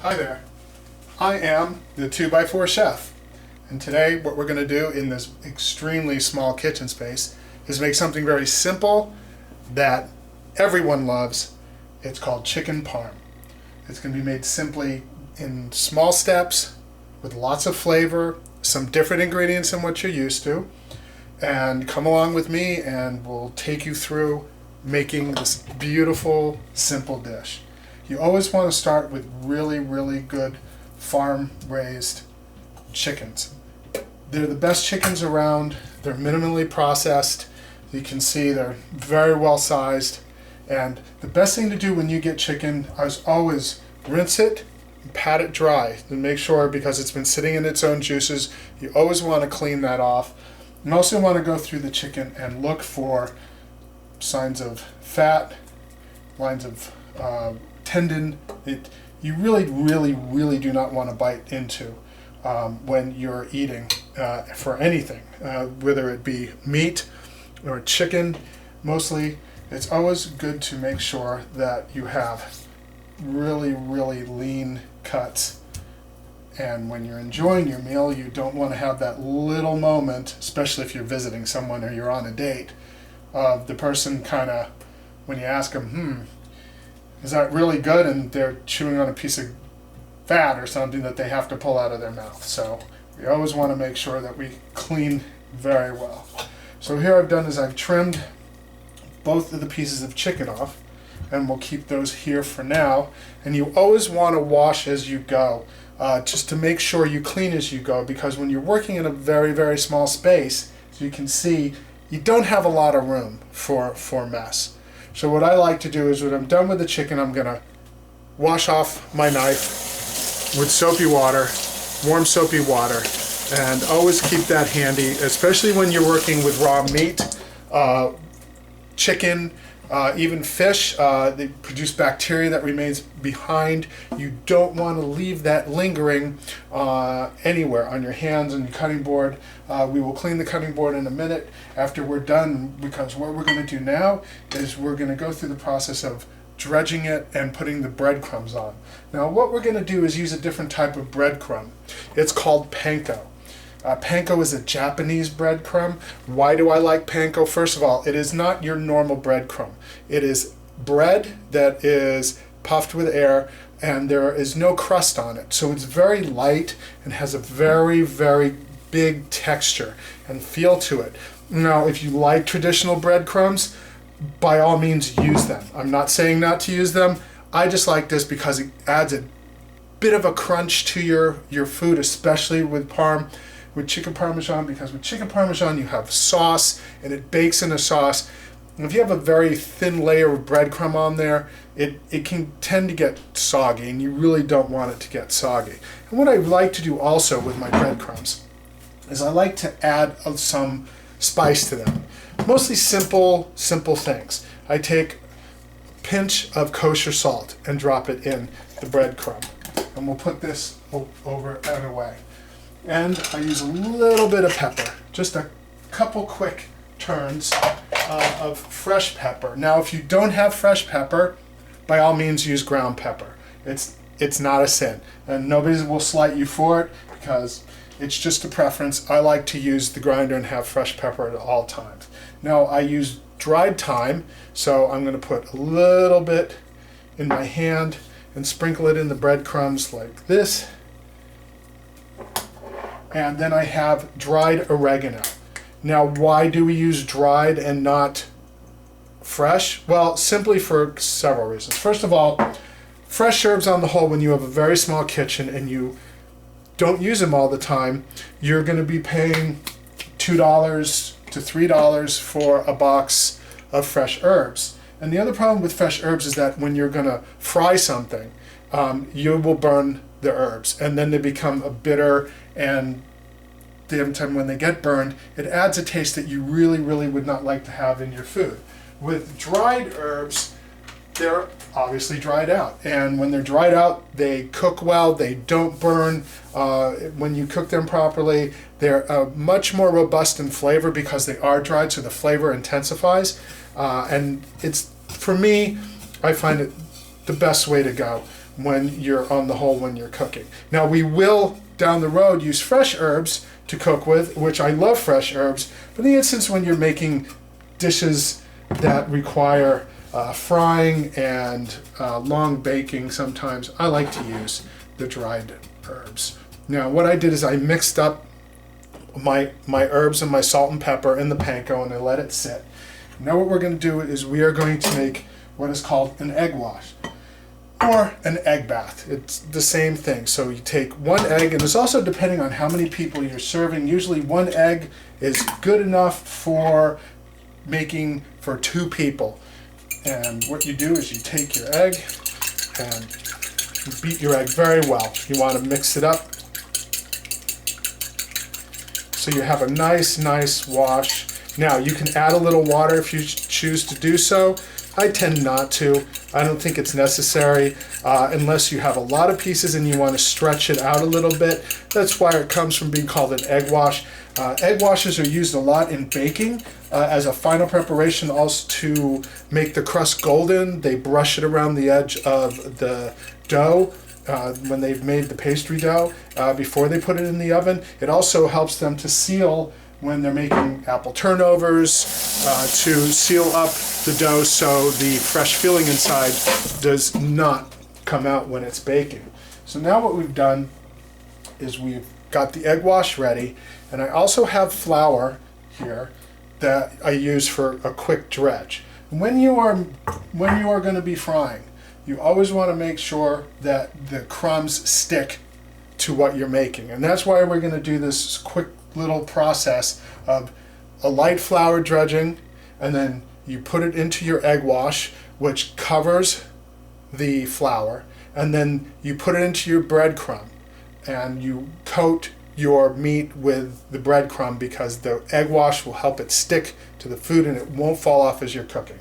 Hi there, I am the 2x4 chef, and today what we're going to do in this extremely small kitchen space is make something very simple that everyone loves. It's called chicken parm. It's going to be made simply in small steps with lots of flavor, some different ingredients than what you're used to, and come along with me and we'll take you through making this beautiful, simple dish. You always want to start with really, really good farm-raised chickens. They're the best chickens around. They're minimally processed. You can see they're very well sized. And the best thing to do when you get chicken is always rinse it and pat it dry and make sure, because it's been sitting in its own juices, you always want to clean that off. You also want to go through the chicken and look for signs of fat, lines of tendon. You really do not want to bite into when you're eating for anything, whether it be meat or chicken. Mostly, it's always good to make sure that you have really lean cuts. And when you're enjoying your meal, you don't want to have that little moment, especially if you're visiting someone or you're on a date, of the person kind of, when you ask them, is that really good? And they're chewing on a piece of fat or something that they have to pull out of their mouth. So we always want to make sure that we clean very well. So here I've done is I've trimmed both of the pieces of chicken off, and we'll keep those here for now. And you always want to wash as you go, just to make sure you clean as you go, because when you're working in a very small space, as you can see, you don't have a lot of room for mess. So what I like to do is when I'm done with the chicken, I'm going to wash off my knife with soapy water, warm soapy water, and always keep that handy, especially when you're working with raw meat, chicken, even fish. They produce bacteria that remains behind. You don't want to leave that lingering anywhere on your hands and your cutting board. We will clean the cutting board in a minute after we're done, because what we're going to do now is we're going to go through the process of dredging it and putting the breadcrumbs on. Now what we're going to do is use a different type of breadcrumb. It's called panko. Panko is a Japanese breadcrumb. Why do I like panko? First of all, it is not your normal breadcrumb. It is bread that is puffed with air, and there is no crust on it. So it's very light and has a very big texture and feel to it. Now, if you like traditional breadcrumbs, by all means use them. I'm not saying not to use them. I just like this because it adds a bit of a crunch to your food, especially with chicken parmesan, because with chicken parmesan you have sauce and it bakes in a sauce. And if you have a very thin layer of breadcrumb on there, it can tend to get soggy, and you really don't want it to get soggy. And what I like to do also with my breadcrumbs is I like to add some spice to them. Mostly simple things. I take a pinch of kosher salt and drop it in the breadcrumb. And we'll put this over and away. And I use a little bit of pepper, just a couple quick turns of fresh pepper. Now, if you don't have fresh pepper, by all means use ground pepper. It's not a sin, and nobody will slight you for it, because it's just a preference. I like to use the grinder and have fresh pepper at all times. Now, I use dried thyme, so I'm going to put a little bit in my hand and sprinkle it in the breadcrumbs like this. And then I have dried oregano. Now, why do we use dried and not fresh? Well, simply for several reasons. First of all, fresh herbs on the whole, when you have a very small kitchen and you don't use them all the time, you're going to be paying $2 to $3 for a box of fresh herbs. And the other problem with fresh herbs is that when you're going to fry something, you will burn the herbs, and then they become a bitter, and the time when they get burned, it adds a taste that you really would not like to have in your food. With dried herbs, they're obviously dried out, and when they're dried out, they cook well, they don't burn. When you cook them properly, they're much more robust in flavor because they are dried, so the flavor intensifies. And it's, for me, I find it the best way to go. when you're on the whole when you're cooking. Now we will down the road use fresh herbs to cook with, which I love fresh herbs, but in the instance when you're making dishes that require frying and long baking, sometimes I like to use the dried herbs. Now what I did is I mixed up my herbs and my salt and pepper in the panko and I let it sit. Now what we're going to do is we are going to make what is called an egg wash or an egg bath. It's the same thing. So you take one egg, and it's also depending on how many people you're serving. Usually one egg is good enough for making for 2 people. And what you do is you take your egg and you beat your egg very well. You want to mix it up so you have a nice wash. Now you can add a little water if you choose to do so. I tend not to. I don't think it's necessary unless you have a lot of pieces and you want to stretch it out a little bit. That's why it comes from being called an egg wash. Egg washes are used a lot in baking as a final preparation, also to make the crust golden. They brush it around the edge of the dough when they've made the pastry dough before they put it in the oven. It also helps them to seal when they're making apple turnovers, to seal up the dough so the fresh filling inside does not come out when it's baking. So now what we've done is we've got the egg wash ready, and I also have flour here that I use for a quick dredge. When you are going to be frying, you always want to make sure that the crumbs stick to what you're making, and that's why we're going to do this quick little process of a light flour dredging, and then you put it into your egg wash, which covers the flour, and then you put it into your breadcrumb and you coat your meat with the breadcrumb, because the egg wash will help it stick to the food and it won't fall off as you're cooking.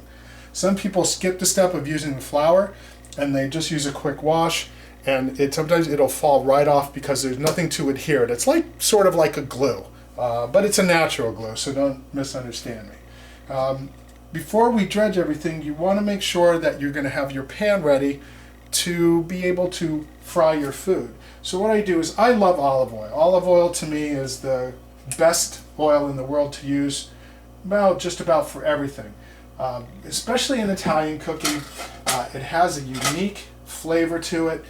Some people skip the step of using the flour and they just use a quick wash, and sometimes it'll fall right off because there's nothing to adhere it. It's like sort of like a glue, but it's a natural glue, so don't misunderstand me. Before we dredge everything, you want to make sure that you're going to have your pan ready to be able to fry your food. So what I do is I love olive oil. Olive oil to me is the best oil in the world to use, well, just about for everything. Especially in Italian cooking, it has a unique flavor to it.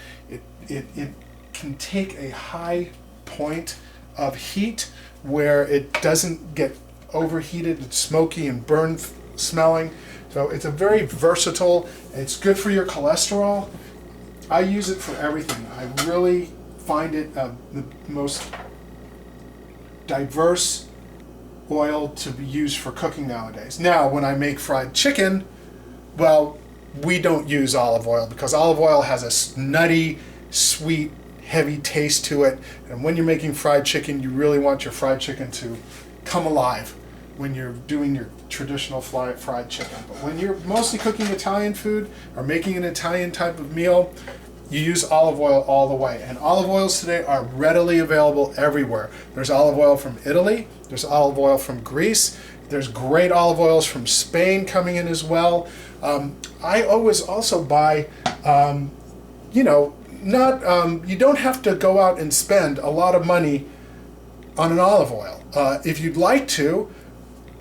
It can take a high point of heat where it doesn't get overheated and smoky and burn smelling. So it's a very versatile. It's good for your cholesterol. I use it for everything. I really find it the most diverse oil to be used for cooking nowadays. Now, when I make fried chicken, well, we don't use olive oil because olive oil has a nutty, sweet, heavy taste to it. And when you're making fried chicken, you really want your fried chicken to come alive when you're doing your traditional fried chicken. But when you're mostly cooking Italian food or making an Italian type of meal, you use olive oil all the way. And olive oils today are readily available everywhere. There's olive oil from Italy, there's olive oil from Greece, there's great olive oils from Spain coming in as well. I always also buy, you don't have to go out and spend a lot of money on an olive oil. If you'd like to,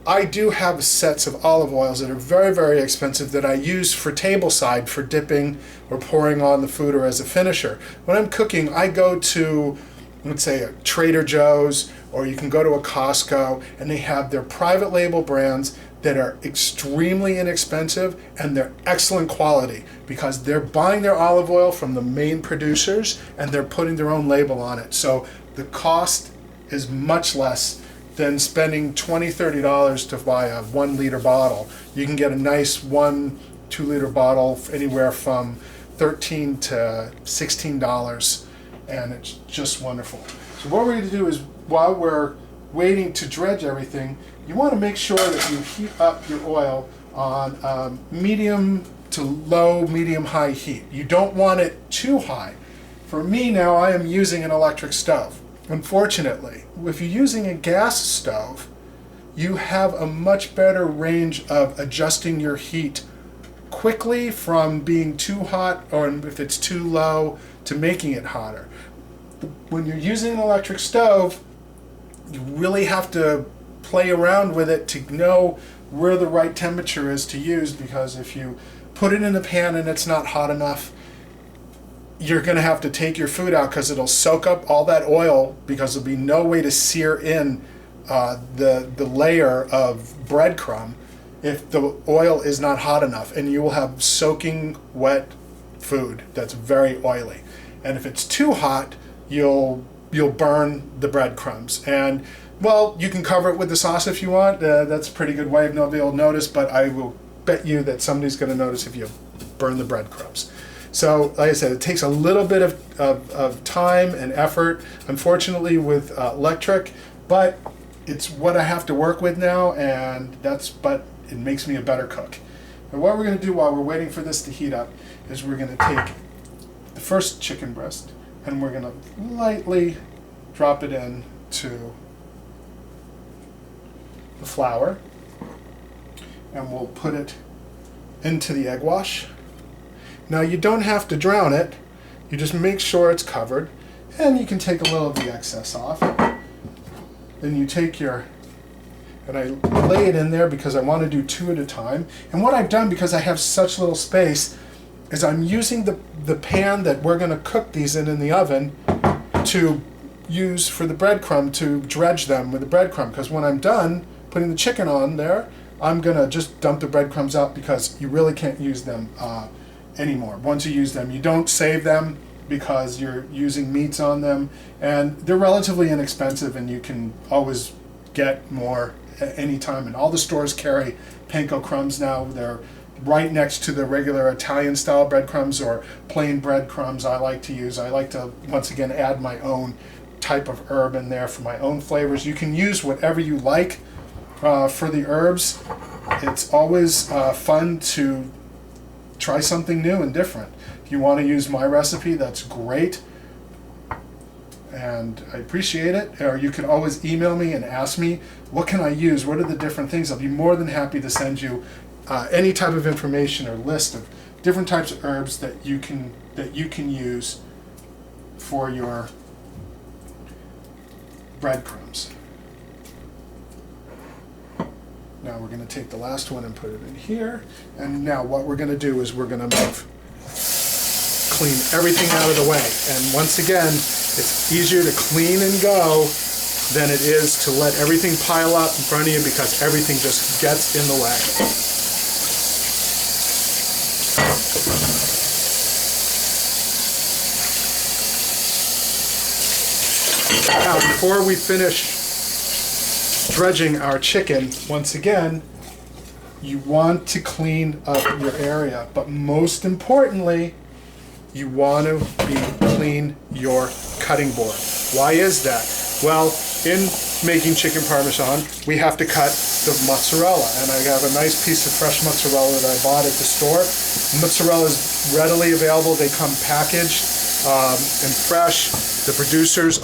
I do have sets of olive oils that are very, very expensive that I use for tableside, for dipping or pouring on the food or as a finisher. When I'm cooking, I go to, let's say, a Trader Joe's, or you can go to a Costco, and they have their private label brands that are extremely inexpensive and they're excellent quality because they're buying their olive oil from the main producers and they're putting their own label on it. So the cost is much less than spending $20, $30 to buy a 1 liter bottle. You can get a nice 1-2 liter bottle anywhere from $13 to $16, and it's just wonderful. So what we're going to do is, while we're waiting to dredge everything, you want to make sure that you heat up your oil on medium to low, medium-high heat. You don't want it too high. For me now, I am using an electric stove. Unfortunately, if you're using a gas stove, you have a much better range of adjusting your heat quickly from being too hot, or if it's too low, to making it hotter. When you're using an electric stove, you really have to play around with it to know where the right temperature is to use, because if you put it in a pan and it's not hot enough, you're going to have to take your food out because it'll soak up all that oil, because there'll be no way to sear in the layer of breadcrumb if the oil is not hot enough, and you will have soaking wet food that's very oily. And if it's too hot, you'll burn the breadcrumbs. And well, you can cover it with the sauce if you want. That's a pretty good way of nobody will notice, but I will bet you that somebody's going to notice if you burn the breadcrumbs. So, like I said, it takes a little bit of time and effort, unfortunately, with electric, but it's what I have to work with now, and but it makes me a better cook. And what we're going to do while we're waiting for this to heat up is we're going to take the first chicken breast and we're going to lightly drop it into the flour, and we'll put it into the egg wash. Now, you don't have to drown it, you just make sure it's covered, and you can take a little of the excess off. Then you take and I lay it in there because I want to do 2 at a time. And what I've done, because I have such little space, is I'm using the pan that we're going to cook these in the oven to use for the breadcrumb, to dredge them with the breadcrumb. Because when I'm done putting the chicken on there, I'm going to just dump the breadcrumbs out, because you really can't use them anymore. Once you use them, you don't save them because you're using meats on them, and they're relatively inexpensive, and you can always get more at any time. And all the stores carry panko crumbs now. They're right next to the regular Italian style breadcrumbs or plain breadcrumbs I like to use. I like to, once again, add my own type of herb in there for my own flavors. You can use whatever you like for the herbs. It's always fun to try something new and different. If you want to use my recipe, that's great, and I appreciate it. Or you can always email me and ask me, what can I use? What are the different things? I'll be more than happy to send you any type of information or list of different types of herbs that you can use for your breadcrumbs. Now we're going to take the last one and put it in here. And now what we're going to do is we're going to clean everything out of the way. And once again, it's easier to clean and go than it is to let everything pile up in front of you, because everything just gets in the way. Now, before we finish dredging our chicken, once again, you want to clean up your area, but most importantly, you want to clean your cutting board. Why is that? Well, in making chicken parmesan, we have to cut the mozzarella, and I have a nice piece of fresh mozzarella that I bought at the store. Mozzarella is readily available. They come packaged and fresh. The producers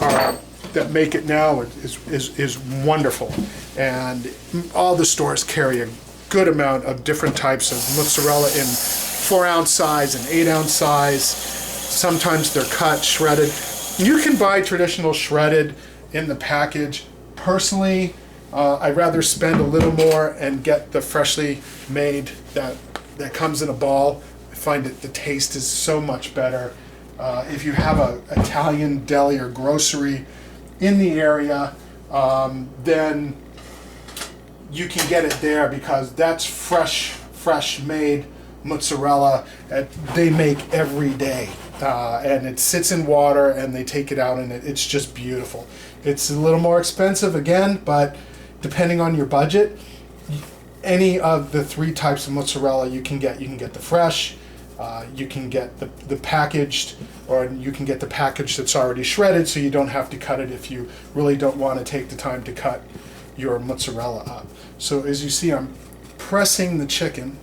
that make it now is wonderful, and all the stores carry a good amount of different types of mozzarella in 4-ounce size and 8-ounce size. Sometimes they're cut, shredded. You can buy traditional shredded in the package. Personally, I'd rather spend a little more and get the freshly made that comes in a ball. I find that the taste is so much better. If you have an Italian deli or grocery in the area, then you can get it there, because that's fresh made mozzarella that they make every day, and it sits in water and they take it out, and it's just beautiful. It's a little more expensive again, but depending on your budget, any of the 3 types of mozzarella you can get. You can get the fresh, you can get the packaged, or you can get the package that's already shredded, so you don't have to cut it if you really don't want to take the time to cut your mozzarella up. So as you see, I'm pressing the chicken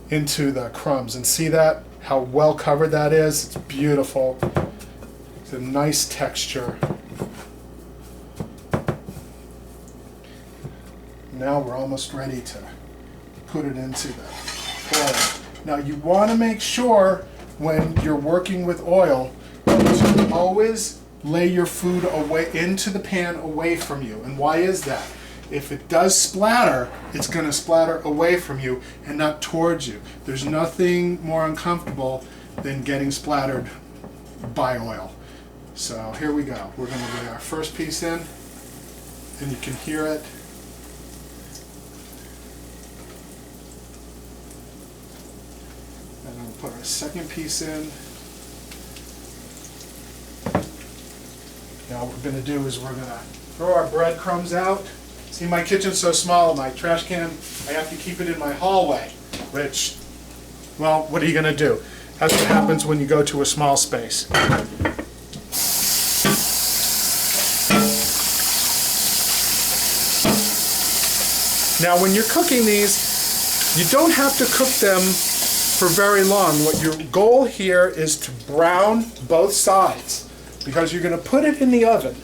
into the crumbs, and see that, how well covered that is? It's beautiful. It's a nice texture. Now we're almost ready to put it into the oil. Now you want to make sure when you're working with oil to always lay your food away into the pan away from you. And why is that? If it does splatter, it's going to splatter away from you and not towards you. There's nothing more uncomfortable than getting splattered by oil. So here we go. We're going to lay our first piece in, and you can hear it. And then we'll put our second piece in. Now what we're going to do is we're going to throw our breadcrumbs out. See, my kitchen's so small, my trash can, I have to keep it in my hallway, which, well, what are you going to do? That's what happens when you go to a small space. Now when you're cooking these, you don't have to cook them for very long. What your goal here is to brown both sides, because you're going to put it in the oven.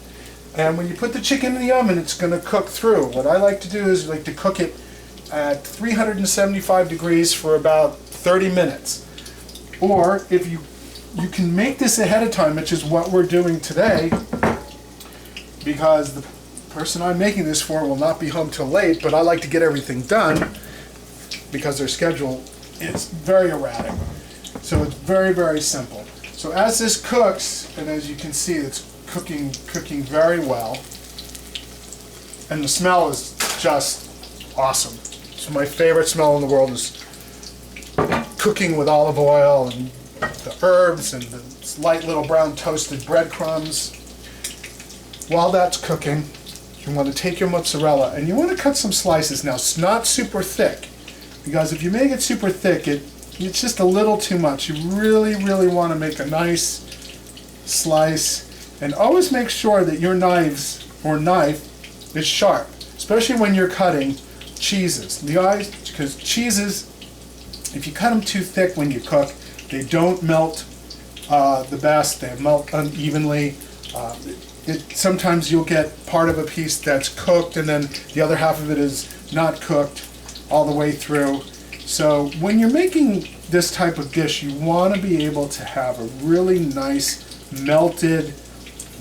And when you put the chicken in the oven, it's going to cook through. What I like to do is like to cook it at 375 degrees for about 30 minutes. Or if you can make this ahead of time, which is what we're doing today, because the person I'm making this for will not be home till late, but I like to get everything done because their schedule is very erratic. So it's very, very simple. So as this cooks, and as you can see, it's cooking very well, and the smell is just awesome. So my favorite smell in the world is cooking with olive oil and the herbs and the light little brown toasted breadcrumbs. While that's cooking, you want to take your mozzarella and you want to cut some slices. Now, it's not super thick, because if you make it super thick, it's just a little too much. You really, really want to make a nice slice. And always make sure that your knife is sharp, especially when you're cutting cheeses. Because cheeses, if you cut them too thick when you cook, they don't melt the best. They melt unevenly. Sometimes you'll get part of a piece that's cooked and then the other half of it is not cooked all the way through. So when you're making this type of dish, you want to be able to have a really nice melted,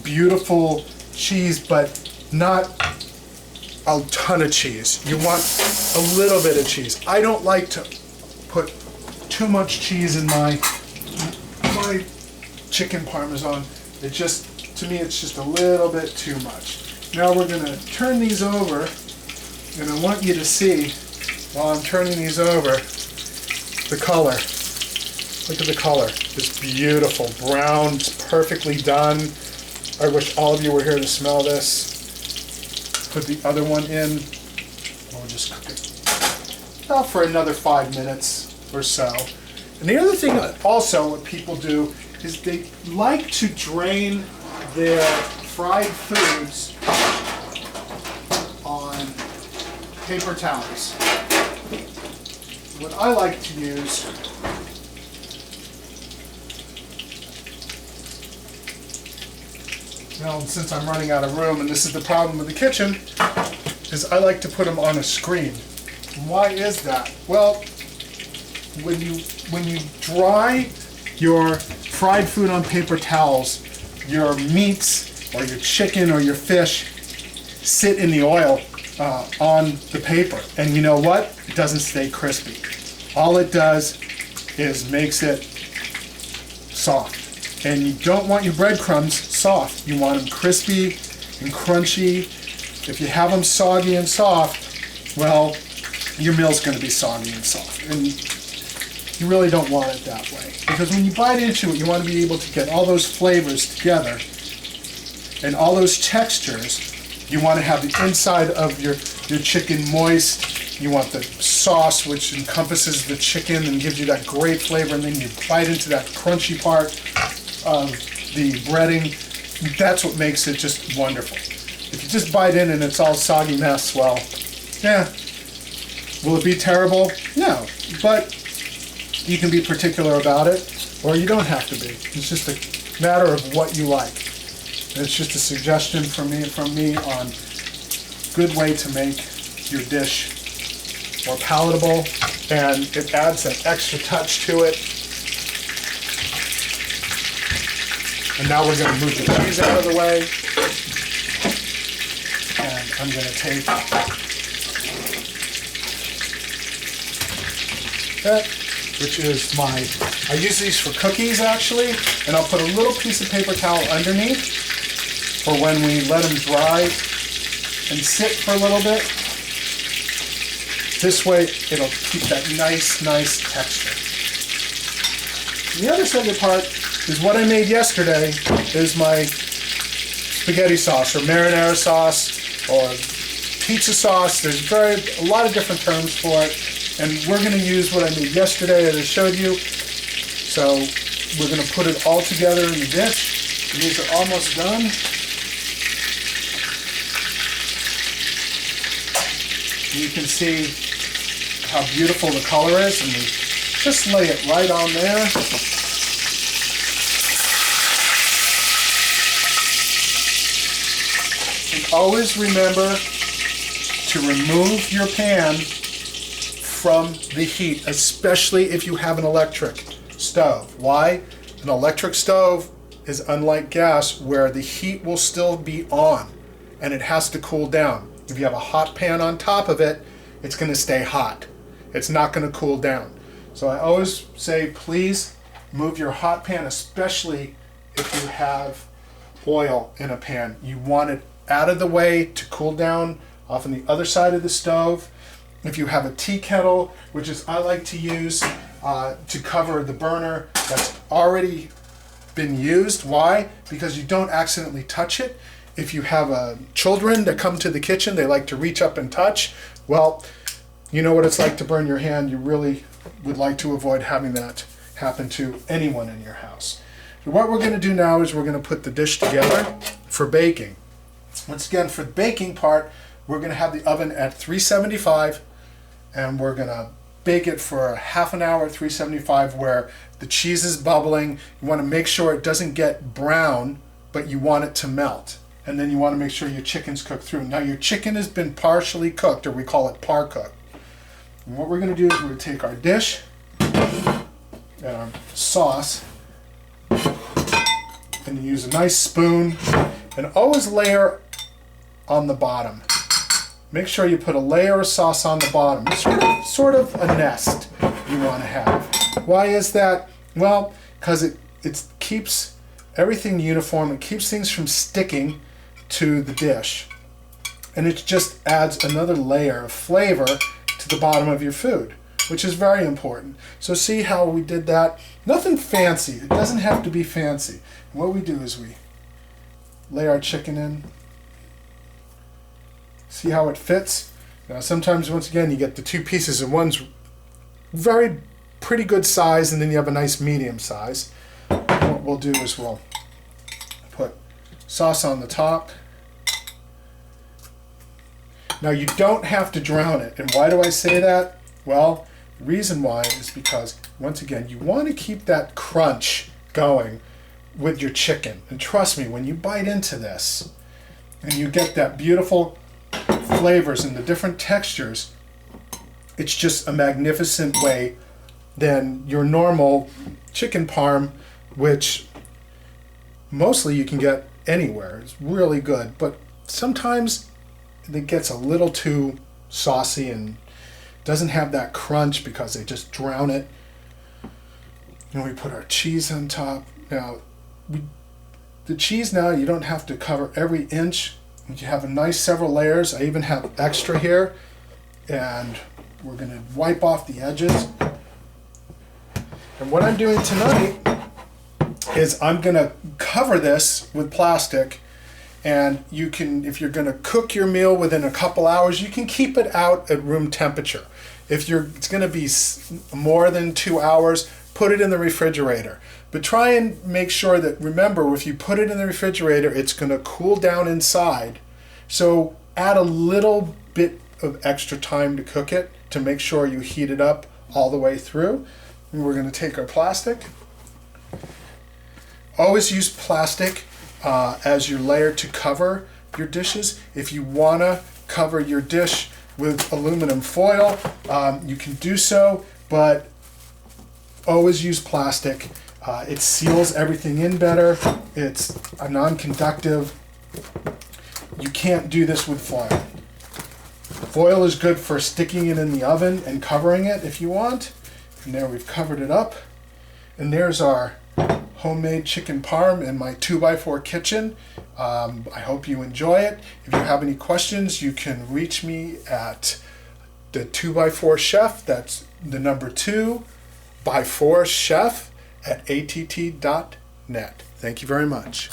beautiful cheese, but not a ton of cheese. You want a little bit of cheese. I don't like to put too much cheese in my chicken parmesan. It just, to me, it's just a little bit too much. Now we're going to turn these over, and I want you to see, while I'm turning these over, the color. Look at the color. It's beautiful. Brown, it's perfectly done. I wish all of you were here to smell this. Put the other one in. We'll just cook it about for another 5 minutes or so. And the other thing also what people do is they like to drain their fried foods on paper towels. What I like to use now, since I'm running out of room, and this is the problem with the kitchen, is I like to put them on a screen. Why is that? Well, when you dry your fried food on paper towels, your meats or your chicken or your fish sit in the oil on the paper. And you know what? It doesn't stay crispy. All it does is makes it soft. And you don't want your breadcrumbs soft. You want them crispy and crunchy. If you have them soggy and soft, well, your meal's going to be soggy and soft. And you really don't want it that way. Because when you bite into it, you want to be able to get all those flavors together and all those textures. You want to have the inside of your chicken moist. You want the sauce, which encompasses the chicken and gives you that great flavor. And then you bite into that crunchy part of the breading. That's what makes it just wonderful. If you just bite in and it's all soggy mess, well, yeah. Will it be terrible? No. But you can be particular about it, or you don't have to be. It's just a matter of what you like. And it's just a suggestion from me on a good way to make your dish more palatable, and it adds an extra touch to it. And now we're going to move the cheese out of the way. And I'm going to take that, which is I use these for cookies actually, and I'll put a little piece of paper towel underneath for when we let them dry and sit for a little bit. This way it'll keep that nice texture. The other second part is what I made yesterday is my spaghetti sauce or marinara sauce or pizza sauce. There's a lot of different terms for it, and we're going to use what I made yesterday that I showed you. So we're going to put it all together in the dish. These are almost done. You can see how beautiful the color is, and we just lay it right on there. And always remember to remove your pan from the heat, especially if you have an electric stove. Why? An electric stove is unlike gas, where the heat will still be on and it has to cool down. If you have a hot pan on top of it, it's going to stay hot. It's not going to cool down. So I always say, please move your hot pan, especially if you have oil in a pan. You want it out of the way to cool down off on the other side of the stove. If you have a tea kettle, which is I like to use to cover the burner that's already been used. Why? Because you don't accidentally touch it. If you have children that come to the kitchen, they like to reach up and touch. Well, you know what it's like to burn your hand. You really would like to avoid having that happen to anyone in your house. So what we're going to do now is we're going to put the dish together for baking. Once again, for the baking part, we're going to have the oven at 375, and we're going to bake it for a half an hour at 375, where the cheese is bubbling. You want to make sure it doesn't get brown, but you want it to melt. And then you want to make sure your chicken's cooked through. Now your chicken has been partially cooked, or we call it par cooked. And what we're going to do is we're going to take our dish and our sauce and use a nice spoon, and always layer on the bottom. Make sure you put a layer of sauce on the bottom. It's sort of a nest you want to have. Why is that? Well, because it keeps everything uniform. It keeps things from sticking to the dish. And it just adds another layer of flavor to the bottom of your food, which is very important. So see how we did that? Nothing fancy. It doesn't have to be fancy. And what we do is we lay our chicken in. See how it fits? Now sometimes, once again, you get the two pieces, and one's pretty good size, and then you have a nice medium size. And what we'll do is we'll put sauce on the top. Now you don't have to drown it. And why do I say that? Well, the reason why is because, once again, you want to keep that crunch going with your chicken. And trust me, when you bite into this and you get that beautiful flavors and the different textures, it's just a magnificent way than your normal chicken parm, which mostly you can get anywhere. It's really good, but sometimes it gets a little too saucy and doesn't have that crunch because they just drown it. And we put our cheese on top. Now, the cheese now, you don't have to cover every inch. You have a nice several layers. I even have extra here, and we're going to wipe off the edges. And what I'm doing tonight is I'm going to cover this with plastic, and you can, if you're going to cook your meal within a couple hours, you can keep it out at room temperature. If it's going to be more than 2 hours, put it in the refrigerator. But try and make sure that, remember, if you put it in the refrigerator, it's going to cool down inside. So add a little bit of extra time to cook it to make sure you heat it up all the way through. And we're going to take our plastic. Always use plastic as your layer to cover your dishes. If you want to cover your dish with aluminum foil, you can do so, but always use plastic. It seals everything in better. It's a non-conductive. You can't do this with foil. Foil is good for sticking it in the oven and covering it if you want. And there we've covered it up. And there's our homemade chicken parm in my 2x4 kitchen. I hope you enjoy it. If you have any questions, you can reach me at the 2x4 chef. That's the number 2x4 chef at att.net. Thank you very much.